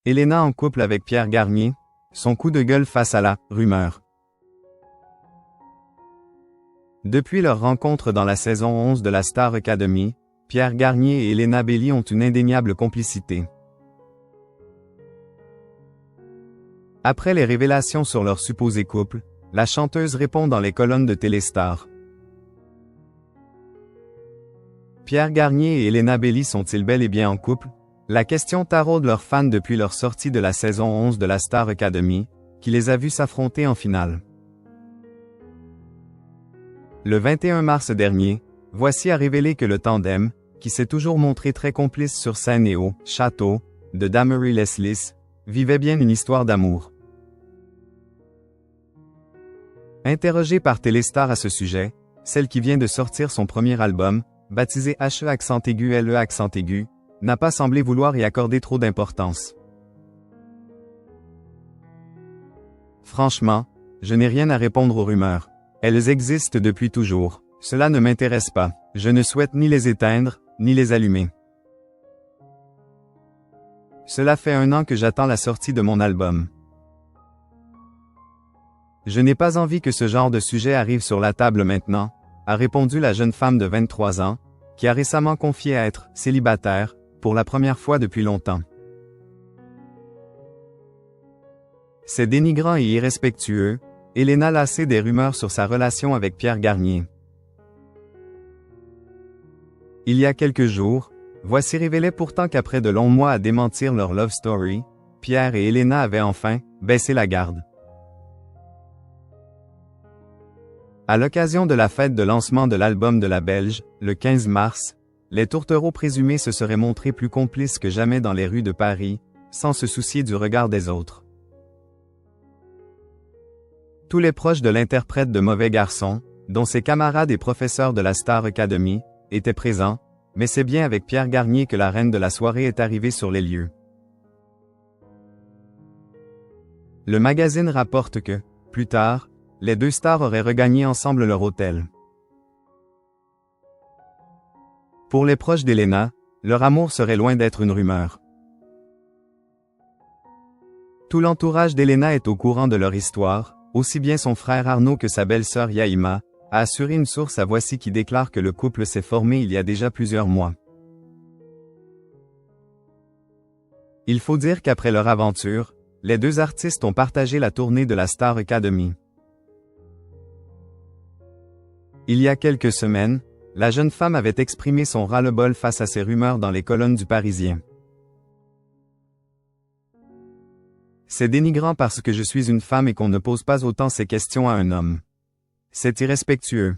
Elena en couple avec Pierre Garnier, son coup de gueule face à la « rumeur ». Depuis leur rencontre dans la saison 11 de la Star Academy, Pierre Garnier et Elena Belli ont une indéniable complicité. Après les révélations sur leur supposé couple, la chanteuse répond dans les colonnes de Téléstar. Pierre Garnier et Elena Belli sont-ils bel et bien en couple? La question taraude leurs fans depuis leur sortie de la saison 11 de la Star Academy, qui les a vus s'affronter en finale. Le 21 mars dernier, Voici a révélé que le tandem, qui s'est toujours montré très complice sur scène et au « château » de Damery Leslis, vivait bien une histoire d'amour. Interrogée par Téléstar à ce sujet, celle qui vient de sortir son premier album, baptisé HE_LE_, n'a pas semblé vouloir y accorder trop d'importance. Franchement, je n'ai rien à répondre aux rumeurs. Elles existent depuis toujours. Cela ne m'intéresse pas. Je ne souhaite ni les éteindre, ni les allumer. Cela fait 1 an que j'attends la sortie de mon album. Je n'ai pas envie que ce genre de sujet arrive sur la table maintenant, a répondu la jeune femme de 23 ans, qui a récemment confié être célibataire, pour la première fois depuis longtemps. C'est dénigrant et irrespectueux, Elena lassée des rumeurs sur sa relation avec Pierre Garnier. Il y a quelques jours, Voici révélait pourtant qu'après de longs mois à démentir leur love story, Pierre et Elena avaient enfin baissé la garde. À l'occasion de la fête de lancement de l'album de la Belge, le 15 mars, les tourtereaux présumés se seraient montrés plus complices que jamais dans les rues de Paris, sans se soucier du regard des autres. Tous les proches de l'interprète de Mauvais Garçon, dont ses camarades et professeurs de la Star Academy, étaient présents, mais c'est bien avec Pierre Garnier que la reine de la soirée est arrivée sur les lieux. Le magazine rapporte que, plus tard, les 2 stars auraient regagné ensemble leur hôtel. Pour les proches d'Elena, leur amour serait loin d'être une rumeur. Tout l'entourage d'Elena est au courant de leur histoire, aussi bien son frère Arnaud que sa belle-sœur Yaïma, a assuré une source à Voici qui déclare que le couple s'est formé il y a déjà plusieurs mois. Il faut dire qu'après leur aventure, les 2 artistes ont partagé la tournée de la Star Academy. Il y a quelques semaines, la jeune femme avait exprimé son ras-le-bol face à ces rumeurs dans les colonnes du Parisien. C'est dénigrant parce que je suis une femme et qu'on ne pose pas autant ces questions à un homme. C'est irrespectueux.